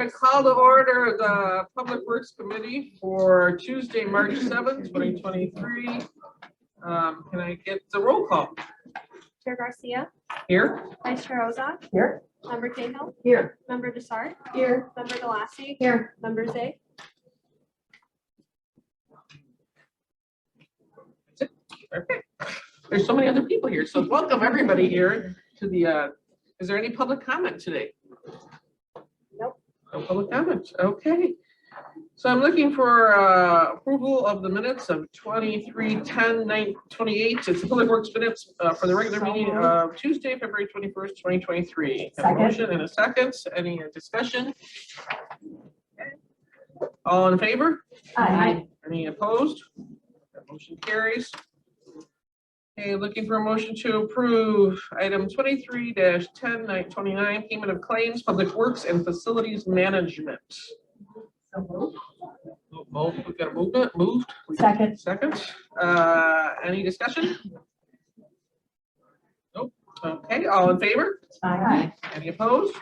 I call to order the Public Works Committee for Tuesday, March 7th, 2023. Can I get the roll call? Chair Garcia, Here. Vice Chair Ozak, Here. Member Cahill, Here. Member Desart, Here. Member Galassi, Here. Member Zay. Okay. There's so many other people here, so welcome everybody here to the, is there any public comment today? Nope. No public comment, okay. So I'm looking for approval of the minutes of 23/10/28. It's the Public Works minutes for the regular meeting of Tuesday, February 21st, 2023. A motion and a second. Any discussion? All in favor? Aye. Any opposed? That motion carries. Okay, looking for a motion to approve item 23-10/29, payment of claims, Public Works and Facilities Management. We've got a movement, moved. Second. Second. Any discussion? Nope. Okay, all in favor? Aye. Any opposed?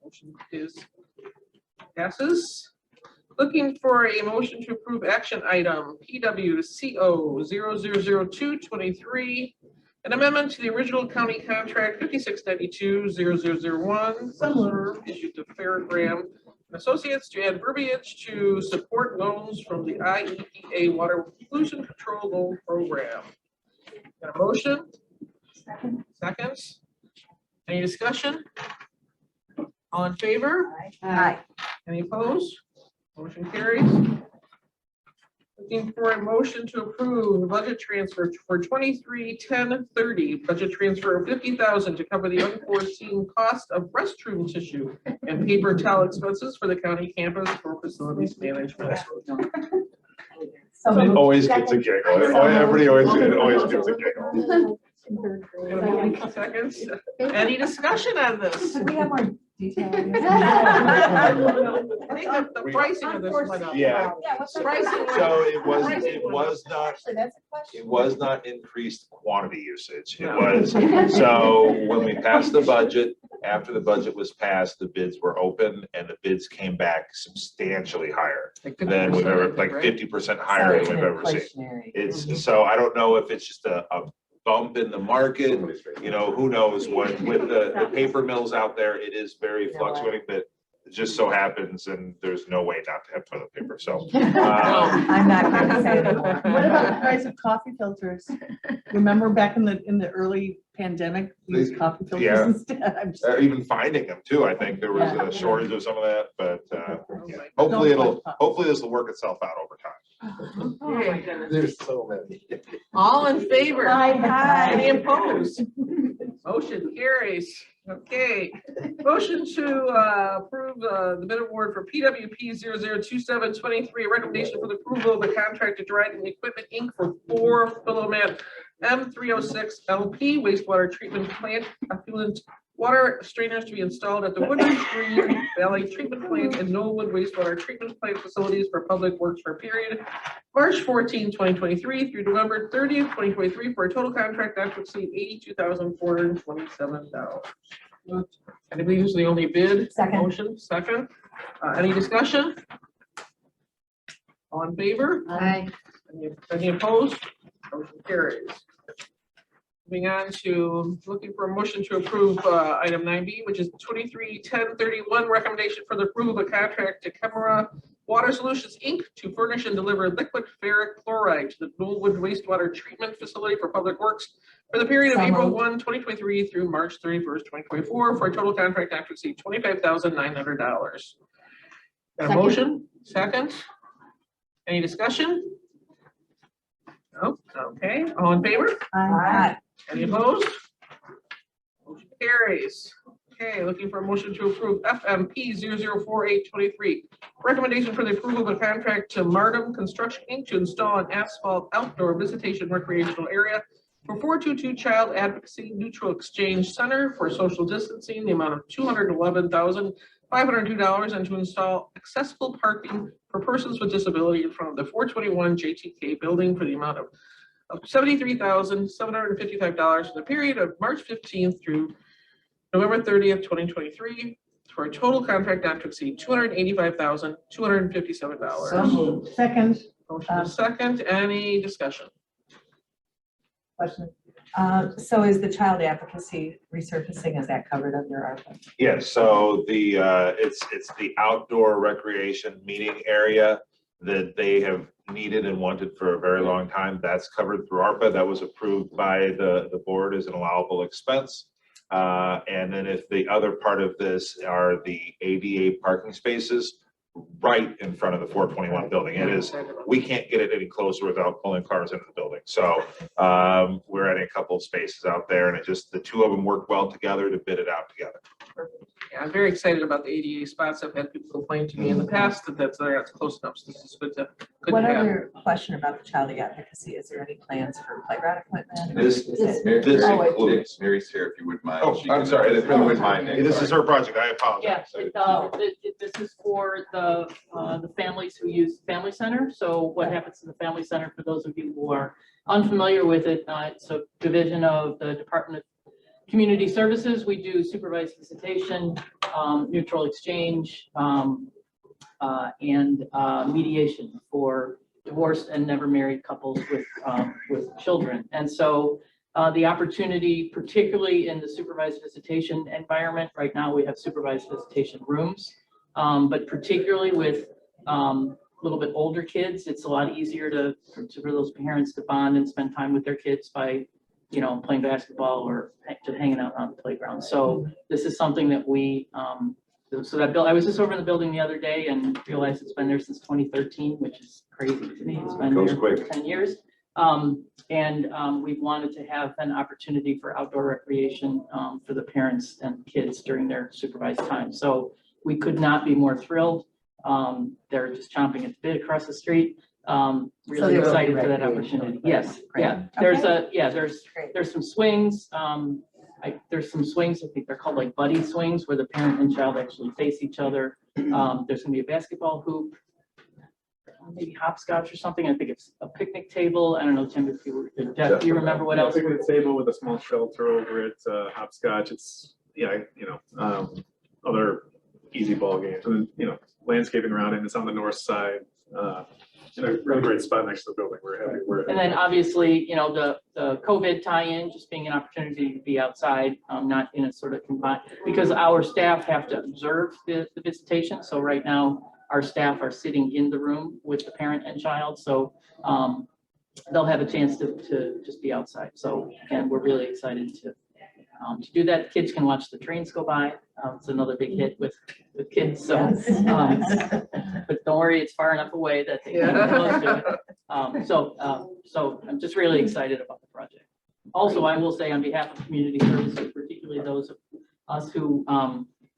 Motion passes. Looking for a motion to approve action item PWCO 000223, an amendment to the original county contract 5692-0001 issued to Fairgram Associates to add verbiage to support loans from the IEPA Water Pollution Control Loan Program. Got a motion? Seconds. Any discussion? All in favor? Aye. Any opposed? Motion carries. Looking for a motion to approve the budget transfer for 23-10/30, budget transfer of $50,000 to cover the unforeseen cost of restroom tissue and paper towel expenses for the county campus for facilities management. It always gets a giggle. Everybody always gets a giggle. Seconds. Any discussion on this? Should we have more detail? I think that the pricing of this went up. Yeah. Pricing went So up. it was not, Actually, that's a question. it was not increased quantity usage. It No. was, so when we passed the budget, after the budget was passed, the bids were open and the bids came back substantially higher than we've ever, like 50% higher than we've ever seen. It's, so I don't know if it's just a bump in the market, you know, who knows what, with the paper mills out there, it is very fluctuating, but it just so happens, and there's no way not to have toilet paper, so. I'm not gonna say that. What about the price of coffee filters? Remember back in the early pandemic, we used coffee filters Yeah. instead? I'm just- Even finding them too, I think there was a shortage of some of that, but yeah. Hopefully this will work itself out over time. Oh my goodness. There's so many. All in favor? Aye. Any opposed? Motion carries. Okay. Motion to approve the bid award for PWP 002723, a recommendation for the approval of the contract to Dryden Equipment Inc. for 4 Philomat M306 LP wastewater treatment plant effluent water strainers to be installed at the Woodland Green Valley Treatment Plant and Knollwood Wastewater Treatment Plant facilities for public works for a period March 14, 2023 through November 30th, 2023 for a total contract not to exceed $82,427. And I believe this is the only bid. Second. Motion, second. Any discussion? All in favor? Aye. Any opposed? Motion carries. Moving on to looking for a motion to approve item 9B, which is 23-10/31, recommendation for the approval of a contract to Chemera Water Solutions, Inc. to furnish and deliver liquid ferric chloride to the Knollwood Wastewater Treatment Facility for Public Works for the period of So April moved. 1, 2023 through March 31st, 2024 for a total contract not to exceed $25,900. Got a Second. motion? Second? Any discussion? No? Okay. All in favor? Aye. Any opposed? Motion carries. Okay, looking for a motion to approve FMP 004823. Recommendation for the approval of a contract to Martum Construction Inc. to install an asphalt outdoor visitation recreational area for 422 Child Advocacy Neutral Exchange Center for social distancing, the amount of $211,502, and to install accessible parking for persons with disability in front of the 421 JTK building for the amount of $73,755 for the period of March 15th through November 30th, 2023. for a total contract not to exceed $285,257. So moved. Second, Motion is second. Any discussion? question. So is the child advocacy resurfacing, is that covered under ARPA? Yeah, so it's the outdoor recreation meeting area that they have needed and wanted for a very long time. That's covered through ARPA. That was approved by the board as an allowable expense. And then if the other part of this are the ADA parking spaces right in front of the 421 building. It is, we can't get it any closer without pulling cars into the building. So we're adding a couple of spaces out there, and it just, the two of them work well together to bid it out together. Yeah, I'm very excited about the ADA spots. I've had people complain to me in the past that that's close enough. So this is good to One have. other question about the child advocacy, is there any plans for playground equipment? This includes. Mary's here if you wouldn't mind. Oh, She I'm can- sorry. If you wouldn't mind, Nick, This is sorry. her project. I Yeah, apologize. this is for the families who use Family Center. So what happens in the Family Center, for those of you who are unfamiliar with it, it's a division of the Department of Community Services. We do supervised visitation, neutral exchange, and mediation for divorced and never married couples with children. And so the opportunity, particularly in the supervised visitation environment, right now we have supervised visitation rooms, but particularly with a little bit older kids, it's a lot easier for those parents to bond and spend time with their kids by, you know, playing basketball or just hanging out on the playground. So this is something that we, I was just over in the building the other day and realized it's been there since 2013, which is crazy to me. It's been Goes there quick. for 10 years. We've wanted to have an opportunity for outdoor recreation for the parents and kids during their supervised time. So we could not be more thrilled. They're just chomping at the bit across the street. Really there will be excited for that recreational opportunity. equipment. Yes, Great. yeah. Great. There's some swings. There's some swings, I think they're called like buddy swings, where the parent and child actually face each other. There's gonna be a basketball hoop, maybe hopscotch or something. I think it's a picnic table. I don't know, Tim, if you were, Jeff, do you remember what else? Picnic table with a small shelter over it, hopscotch. It's, other easy ball games, and landscaping around it. It's on the north side. In a really great spot next to the building. We're happy. And then obviously, the COVID tie-in, just being an opportunity to be outside, not in a sort of confined, because our staff have to observe the visitation. So right now, our staff are sitting in the room with the parent and child. So they'll have a chance to just be outside. So, and we're really excited to do that. Kids can watch the trains go by. It's another big hit with kids. So, but don't worry, it's far enough away that they can't get close to it. So I'm just really excited about the project. Also, I will say on behalf of community services, particularly those of us who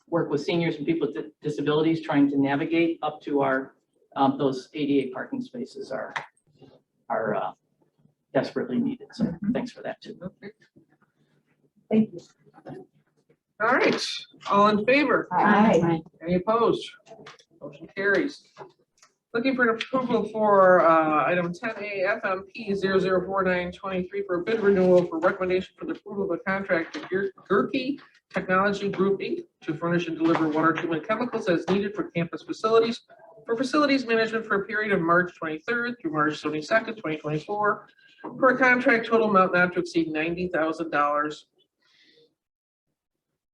work with seniors and people with disabilities, trying to navigate up to our those ADA parking spaces are desperately needed. So thanks for that too. Thank you. All right, all in favor? Aye. Any opposed? Motion carries. Looking for an approval for item 10A FMP 004923 for a bid renewal for recommendation for the approval of a contract to Gerke Technology Group Inc. to furnish and deliver water treatment chemicals as needed for campus facilities for facilities management for a period of March 23rd through March 22nd, 2024, for a contract total amount not to exceed $90,000.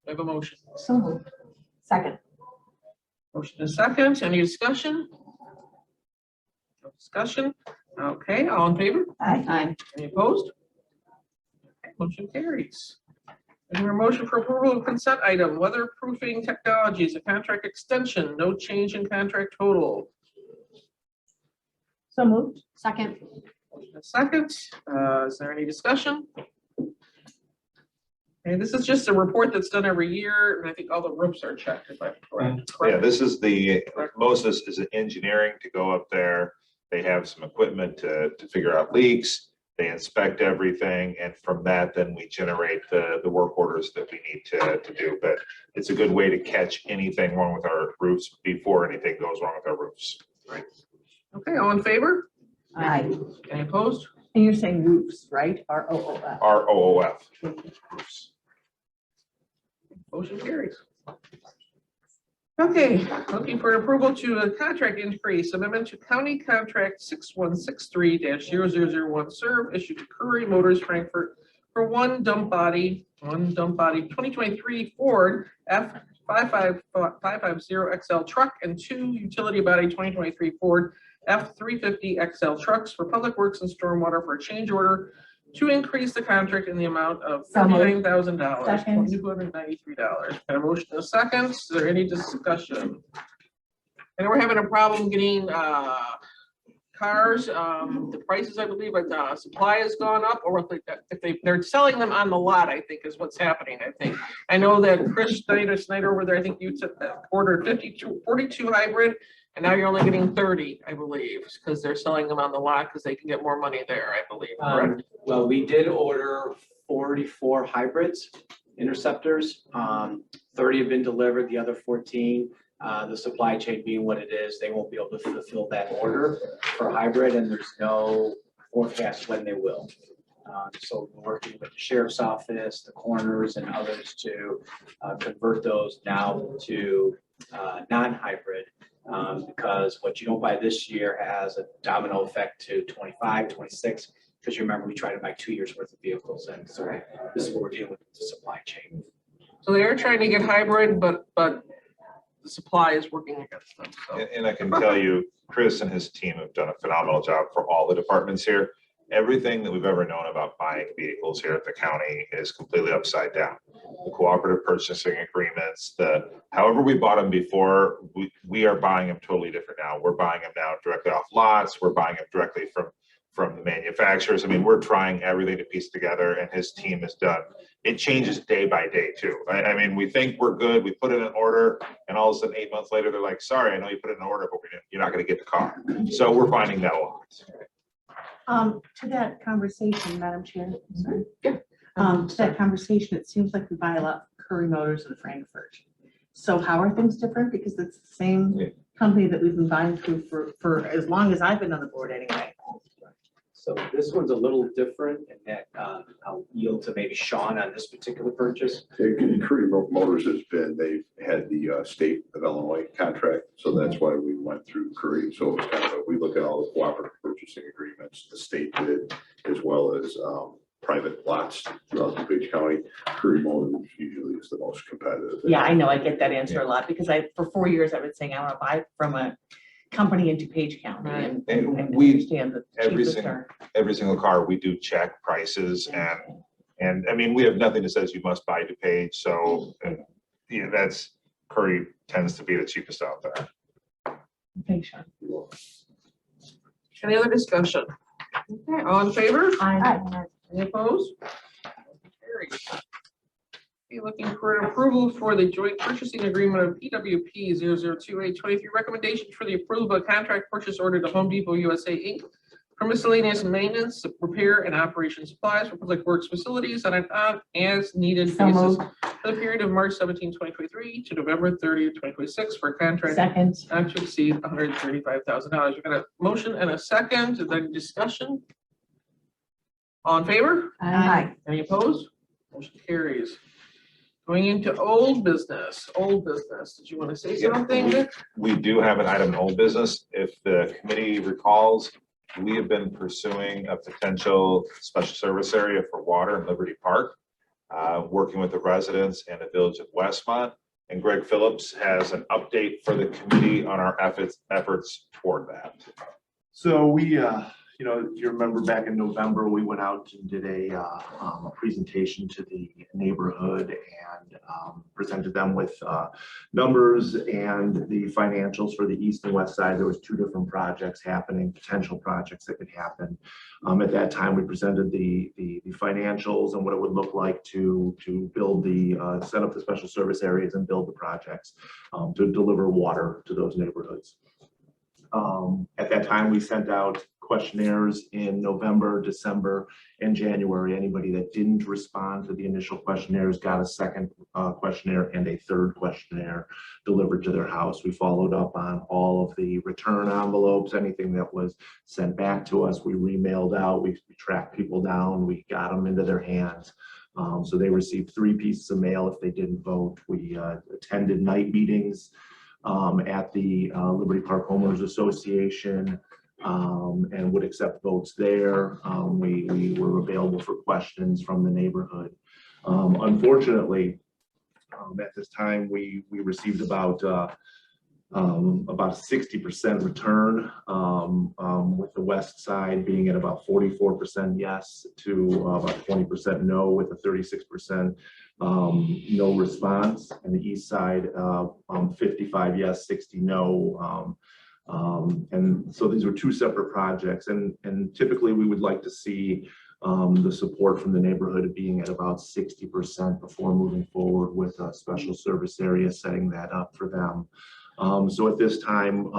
I have a motion. So moved. Second. Motion is second. Any discussion? No discussion. Okay, all in favor? Aye. Any opposed? Okay, motion carries. Is there a motion for approval of consent item, weatherproofing technologies, a contract extension, no change in contract total? So moved. Second. Motion is second. Is there any discussion? Okay, this is just a report that's done every year, and I think all the roofs are checked, if I'm correct. Yeah, this is most of this is engineering to go up there. They have some equipment to figure out leaks. They inspect everything, and from that, then we generate the work orders that we need to do. But it's a good way to catch anything wrong with our roofs before anything goes wrong with our roofs. Right. Okay, all in favor? Aye. Any opposed? And you're saying roofs, right? ROOF. ROOF roofs. Motion carries. Okay, looking for approval to a contract increase, amendment to county contract 6163-0001 serve issued to Curry Motors Frankfurt for one dump body 2023 Ford F550 XL truck and two utility body 2023 Ford F350 XL trucks for public works and stormwater for a change order to increase the contract in the amount of So moved. $39,000, Second. $293. Got a motion and a second. Is there any discussion? And we're having a problem getting cars. The prices, I believe, supply has gone up, or if they're selling them on the lot, I think is what's happening. I know that Chris Snyder over there, I think you ordered 42 hybrid, and now you're only getting 30, I believe, because they're selling them on the lot because they can get more money there, I believe, correct? Well, we did order 44 hybrids, interceptors. 30 have been delivered, the other 14, the supply chain being what it is, they won't be able to fulfill that order for hybrid, and there's no forecast when they will. So we're working with the sheriff's office, the coroners and others to convert those now to non-hybrid. Because what you don't buy this year has a domino effect to 25, 26, because you remember we try to buy 2 years worth of vehicles, and so this is what we're dealing with the supply chain. So they are trying to get hybrid, but the supply is working against them. So. And I can tell you, Chris and his team have done a phenomenal job for all the departments here. Everything that we've ever known about buying vehicles here at the county is completely upside down. The cooperative purchasing agreements, however we bought them before, we are buying them totally different now. We're buying them now directly off lots. We're buying them directly from the manufacturers. I mean, we're trying everything to piece together, and his team has done. It changes day by day too. I mean, we think we're good. We put in an order, and all of a sudden 8 months later, they're like, sorry, I know you put in an order, but you're not going to get the car. So we're finding that a lot. To that conversation, Madam Chair, sorry. To that conversation, it seems like we buy a lot from Curry Motors in Frankfurt. So how are things different? Because it's the same company that we've been buying through for as long as I've been on the board anyway. So this one's a little different, and that I'll yield to maybe Sean on this particular purchase. Curry Motors they've had the state of Illinois contract, so that's why we went through Curry. So it's kind of, we look at all the cooperative purchasing agreements the state did, as well as private lots throughout DuPage County. Curry Motors usually is the most competitive. Yeah, I know, I get that answer a lot, because for 4 years I've been saying I want to buy from a company in DuPage County, and I understand the cheapest are. Every single car, we do check prices, and I mean, we have nothing that says you must buy DuPage, so that's, Curry tends to be the cheapest out there. Thanks, Sean. Any other discussion? Okay, all in favor? Aye. Any opposed? Carried. Be looking for an approval for the joint purchasing agreement of PWP 002823 recommendations for the approval of a contract purchase order to Home Depot USA Inc. for miscellaneous maintenance, repair, and operation supplies for public works facilities on an as needed So basis moved. for the period of March 17, 2023 to November 30, 2026 for a contract Second. not to exceed $135,000. We've got a motion and a second. Is there any discussion? All in favor? Aye. Any opposed? Motion carries. Going into old business. Did you want to say Yeah, something, Vic? We do have an item in old business. If the committee recalls, we have been pursuing a potential special service area for water in Liberty Park, working with the residents and the village of Westmont. And Greg Phillips has an update for the committee on our efforts toward that. So we, if you remember back in November, we went out and did a presentation to the neighborhood and presented them with numbers and the financials for the east and west side. There was 2 different projects happening, potential projects that could happen. At that time, we presented the financials and what it would look like to build set up the special service areas and build the projects to deliver water to those neighborhoods. At that time, we sent out questionnaires in November, December, and January. Anybody that didn't respond to the initial questionnaires got a second questionnaire and a third questionnaire delivered to their house. We followed up on all of the return envelopes, anything that was sent back to us, we remailed out, we tracked people down, we got them into their hands. So they received 3 pieces of mail if they didn't vote. We attended night meetings at the Liberty Park Homeowners Association, and would accept votes there. We were available for questions from the neighborhood. Unfortunately, at this time, we received about 60% return, with the west side being at about 44% yes to about 20% no, with a 36% no response, and the east side 55 yes, 60 no. And so these were two separate projects, and typically we would like to see the support from the neighborhood being at about 60% before moving forward with a special service area, setting that up for them. So at this time,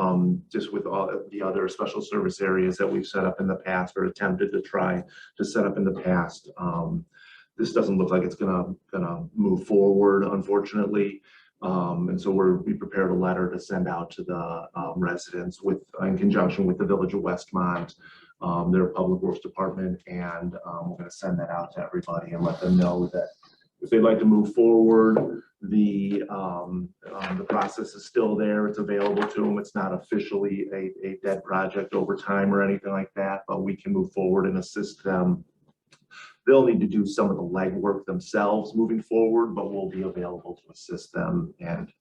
just with all of the other special service areas that we've set up in the past or attempted to try to set up in the past, this doesn't look like it's gonna move forward, unfortunately. And so we prepared a letter to send out to the residents in conjunction with the Village of Westmont, their Public Works Department, and we're gonna send that out to everybody and let them know that if they'd like to move forward, the process is still there. It's available to them. It's not officially a dead project over time or anything like that, but we can move forward and assist them. They'll need to do some of the legwork themselves moving forward, but we'll be available to assist them and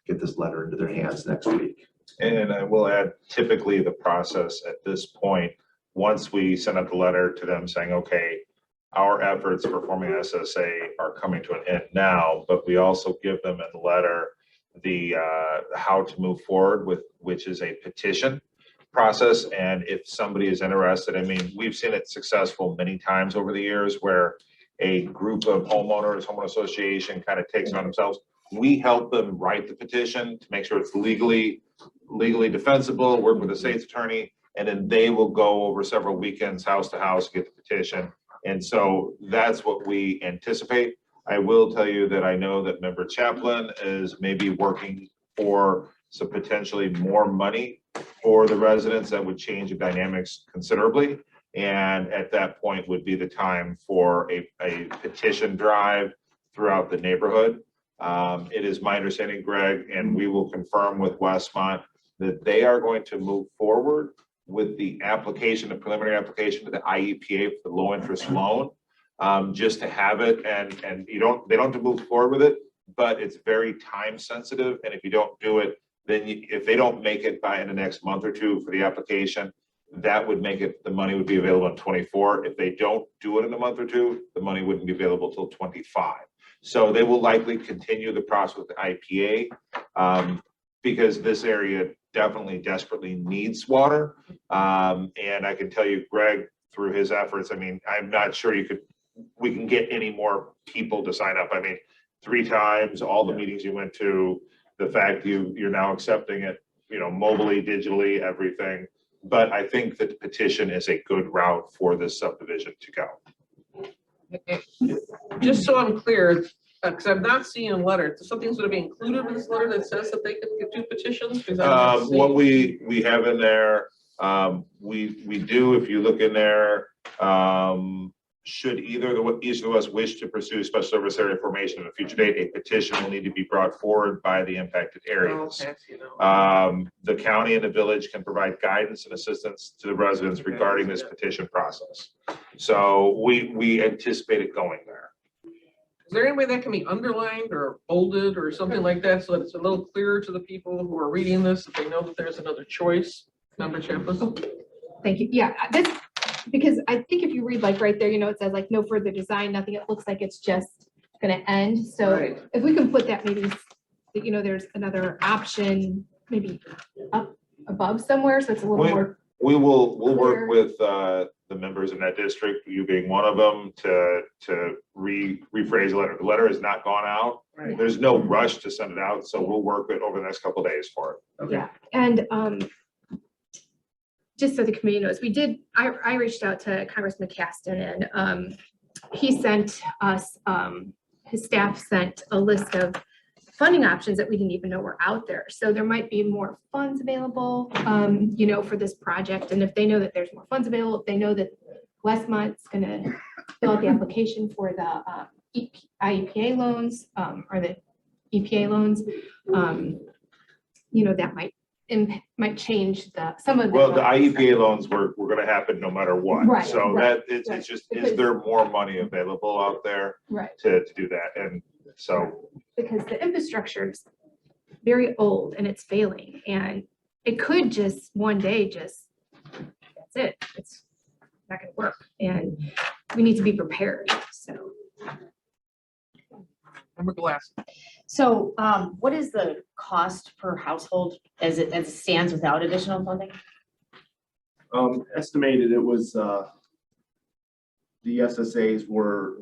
get this letter into their hands next week. And I will add, typically the process at this point, once we send out the letter to them saying, okay, our efforts for forming SSA are coming to an end now, but we also give them in the letter the how to move forward with, which is a petition process. And if somebody is interested, I mean, we've seen it successful many times over the years where a group of homeowners, homeowner association kind of takes it on themselves. We help them write the petition to make sure it's legally defensible, work with the state's attorney, and then they will go over several weekends, house to house, get the petition. And so that's what we anticipate. I will tell you that I know that Member Chaplin is maybe working for some potentially more money for the residents that would change the dynamics considerably. And at that point would be the time for a petition drive throughout the neighborhood. It is my understanding, Greg, and we will confirm with Westmont that they are going to move forward with the application, the preliminary application to the IEPA for the low interest loan, just to have it, and they don't have to move forward with it, but it's very time sensitive. And if you don't do it, then if they don't make it by in the next month or two for the application, that would make it, the money would be available in 24. If they don't do it in a month or two, the money wouldn't be available till 25. So they will likely continue the process with the IPA, because this area definitely desperately needs water. And I can tell you, Greg, through his efforts, I mean, I'm not sure we can get any more people to sign up. I mean, 3 times, all the meetings you went to, the fact you're now accepting it, mobily, digitally, everything. But I think that the petition is a good route for this subdivision to go. Just so I'm clear, because I'm not seeing a letter, something's going to be included in this letter that says that they can do petitions? What we have in there, we do, if you look in there, should each of us wish to pursue special service area formation at a future date, a petition will need to be brought forward by the impacted areas. The county and the village can provide guidance and assistance to the residents regarding this petition process. So we anticipate it going there. Is there any way that can be underlined or bolded or something like that so that it's a little clearer to the people who are reading this, that they know that there's another choice? Member Chambliss? Thank you. Yeah, because I think if you read like right there, it says like no further design, nothing. It looks like it's just going to end. So Right. if we can put that maybe, there's another option, maybe up above somewhere. So it's a little more. We'll work clear. with the members in that district, you being one of them, to rephrase the letter. The letter has not gone out. Right. There's no rush to send it out, so we'll work it over the next couple of days for it. Okay. Yeah, and just so the community knows, I reached out to Congressman Caston, and he sent us, his staff sent a list of funding options that we didn't even know were out there. So there might be more funds available, for this project. And if they know that there's more funds available, if they know that Westmont's gonna fill out the application for the IEPA loans, or the EPA loans, that might change some of the. Well, the IEPA loans were gonna happen no matter what. Right, So right, that, it's right. just, Because- is there more money available out there Right, to do that? And so, because the infrastructure is very old and it's failing, and it could just one day that's it. It's not gonna work, and we need to be prepared, so. Member Glass. So what is the cost per household as it stands without additional funding? Estimated it was, the SSAs were,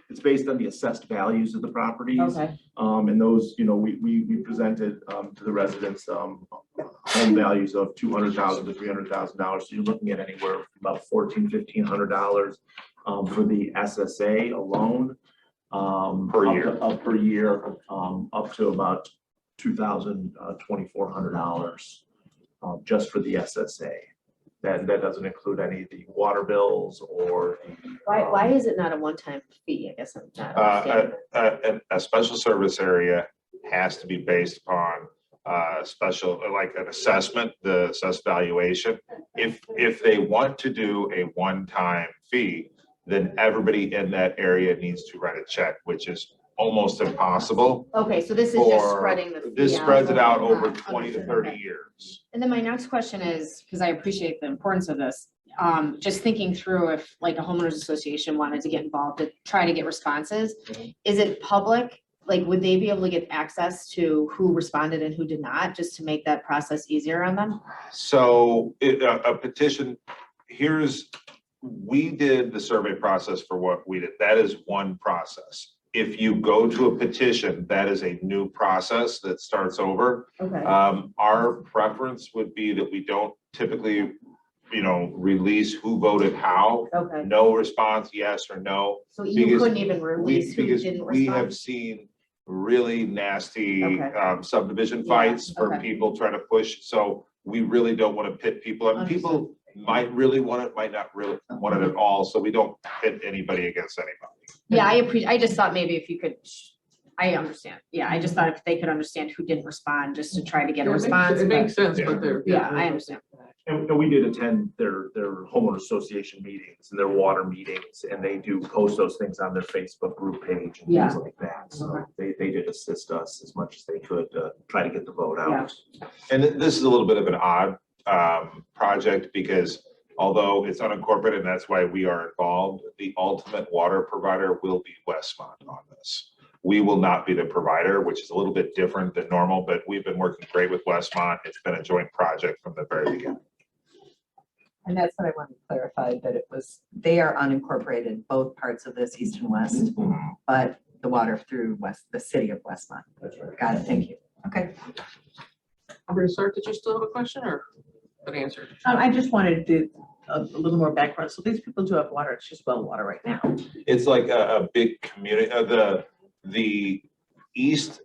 it's based on the assessed values of the properties. Okay, And those, we presented to the residents home values of $200,000 to $300,000. So you're looking at anywhere from about $1,400 to $1,500 for the SSA alone. Per year. Per year, up to about $2,400 just for the SSA. That doesn't include any of the water bills or the. why is it not a one-time fee? I guess I'm not understanding. a special service area has to be based upon special, like an assessment, the assessed valuation. If they want to do a one-time fee, then everybody in that area needs to write a check, which is almost impossible. Okay, so this is just for- spreading the fee. This spreads it out over Okay, 20 to understood, 30 okay. years. And then my next question is, because I appreciate the importance of this, just thinking through if like a homeowners association wanted to get involved to try to get responses, is it public? Like, would they be able to get access to who responded and who did not, just to make that process easier on them? So a petition, we did the survey process for what we did. That is one process. If you go to a petition, that is a new process that starts over. Okay. Our preference would be that we don't typically, release who voted how. Okay, No response, yes or no. so you because couldn't even release who Because didn't we have respond? seen really nasty Okay. subdivision Yeah, fights for okay. people trying to push. So we really don't want to pit people, and people might really want it, might not really want it at all. So we don't pit anybody against anybody. Yeah, I just thought maybe if you could, I understand. Yeah, I just thought if they could understand who didn't respond, just to try to get a response. It but- makes sense, but they're. Yeah, I understand. And we did attend their homeowner association meetings and their water meetings, and they do post those things on their Facebook group page and Yeah. things like that. So they did assist us as much as they could to try to get the vote out. And this is a little bit of an odd project because although it's unincorporated, and that's why we are involved, the ultimate water provider will be Westmont on this. We will not be the provider, which is a little bit different than normal, but we've been working great with Westmont. It's been a joint project from the very beginning. And that's what I wanted to clarify, that they are unincorporated, both parts of this, east and west, but the water through the city of Westmont. That's right. Got it, thank you. Okay. Member Sark, did you still have a question or an answer? I just wanted to a little more background. So these people do have water, it's just well water right now. It's like a big community, the east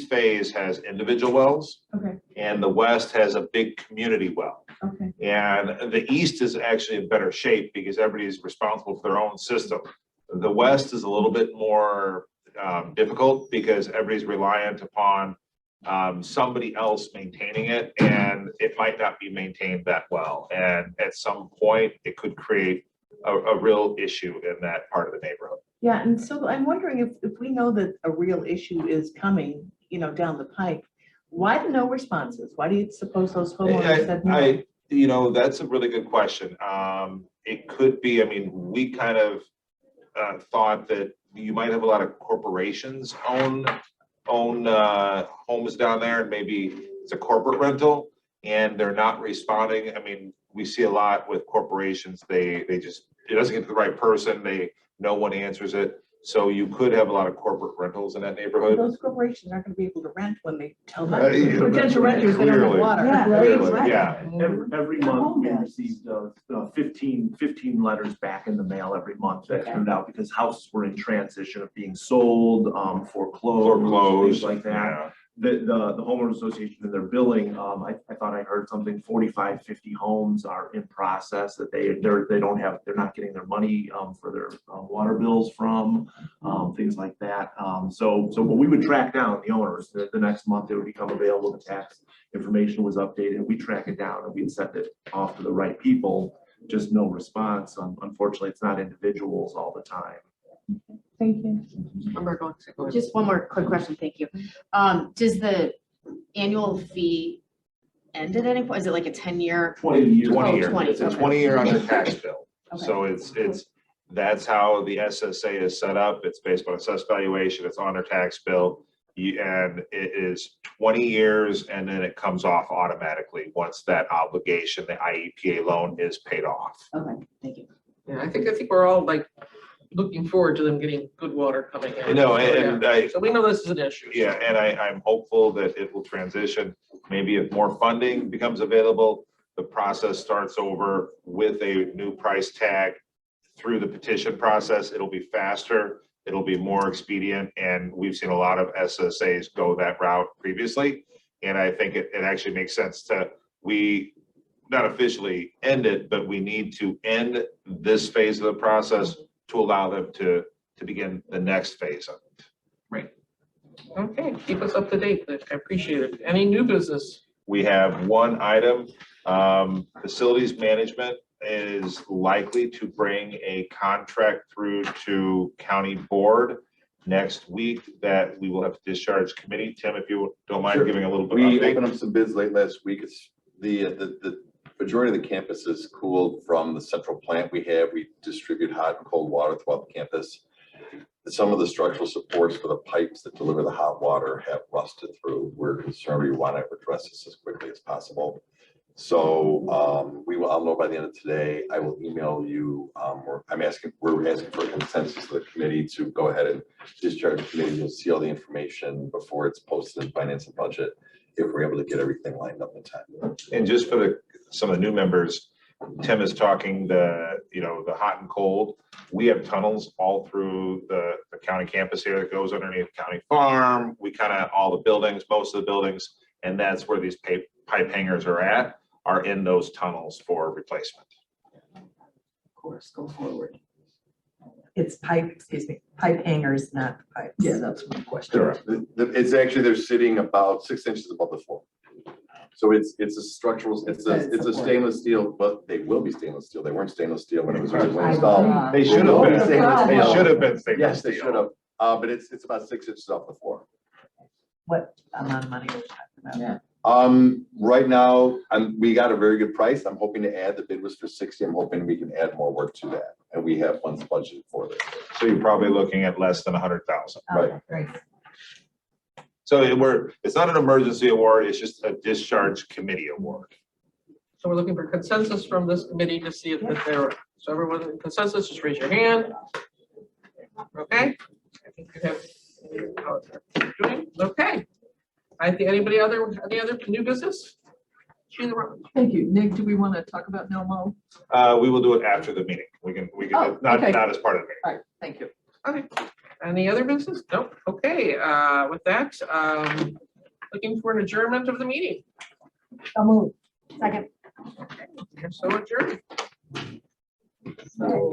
phase has individual wells Okay, and the west has a big community well. okay. And the east is actually in better shape because everybody's responsible for their own system. The west is a little bit more difficult because everybody's reliant upon somebody else maintaining it, and it might not be maintained that well. And at some point, it could create a real issue in that part of the neighborhood. Yeah, and so I'm wondering if we know that a real issue is coming, down the pike, why the no responses? Why do you suppose those homeowners said no? That's a really good question. It could be, we kind of thought that you might have a lot of corporations own homes down there, and maybe it's a corporate rental and they're not responding. We see a lot with corporations, they just, it doesn't get to the right person, no one answers it. So you could have a lot of corporate rentals in that neighborhood. Those corporations aren't gonna be able to rent when they tell Yeah, them, potential renters, they don't have clearly. water. Yeah, Clearly, yeah. Every month we received 15 letters back in the mail every month that turned out because houses were in transition of being sold, foreclosed, things like that. the homeowners association and their billing, I thought I heard something, 45, 50 homes are in process that they don't have, they're not getting their money, for their water bills from, things like that. But we would track down the owners, the next month it would become available, the tax information was updated, we track it down and we'd send it off to the right people, just no response. Unfortunately, it's not individuals all the time. Thank you. Just one more quick question, thank you. Does the annual fee end at any point? Is it like a 10-year? 20 years. 20 year, 20, it's a okay. 20-year on the tax bill. Okay. So that's how the SSA is set up. It's based on assessed valuation. It's on their tax bill. And it is 20 years and then it comes off automatically once that obligation, the IEPA loan, is paid off. Okay, thank you. Yeah, I think we're all like looking forward to them getting good water coming in. You know, So, yeah. and So we know this is an issue. so. Yeah, and I'm hopeful that it will transition. Maybe if more funding becomes available, the process starts over with a new price tag through the petition process. It'll be faster, it'll be more expedient, and we've seen a lot of SSAs go that route previously. And I think it actually makes sense we not officially end it, but we need to end this phase of the process to allow them to begin the next phase of it. Okay, keep us up to date. I appreciate it. Any new business? We have one item, facilities management is likely to bring a contract through to county board next week that we will have to discharge committee. Tim, if you don't mind Sure. giving a little bit We of update. opened up some bids late last week. It's the majority of the campus is cooled from the central plant we have. We distribute hot and cold water throughout the campus. Some of the structural supports for the pipes that deliver the hot water have rusted through. We're concerned. We want to address this as quickly as possible. So I'll know by the end of today. I will email you. We're asking for a consensus of the committee to go ahead and discharge the committee. You'll see all the information before it's posted in finance and budget, if we're able to get everything lined up in time. And just for some of the new members, Tim is talking the hot and cold. We have tunnels all through the county campus here that goes underneath county farm. We all the buildings, most of the buildings, and that's where these pipe hangers are in those tunnels for replacement. Of course, go forward. It's pipe hangers, not pipes. Yeah, that's my question. Correct. It's actually, they're sitting about 6 inches above the floor. So it's a structural, it's a stainless steel, but they will be stainless steel. They weren't stainless steel when it was originally installed. They should have been. Stainless They steel. should have been stainless Yes, they steel. should have. But it's about 6 inches off the floor. What amount of money are we talking about? Right now, we got a very good price. I'm hoping to add, the bid was for 60. I'm hoping we can add more work to that. And we have funds budgeted for this. So you're probably looking at less than 100,000. Right. Right. So it's not an emergency award, it's just a discharge committee award. So we're looking for consensus from this committee to see if they're, so everyone in consensus, just raise your hand. Okay, I think you have, how it's doing, okay. I think any other new business? Sheila Roberts. Thank you. Nick, do we want to talk about NOMO? We will do it after the meeting. We can, Oh, not okay. as part of the meeting. All right, thank you. Okay, any other business? Nope, okay, with that, looking for an adjournment of the meeting. I'll move. Second. So adjourned. So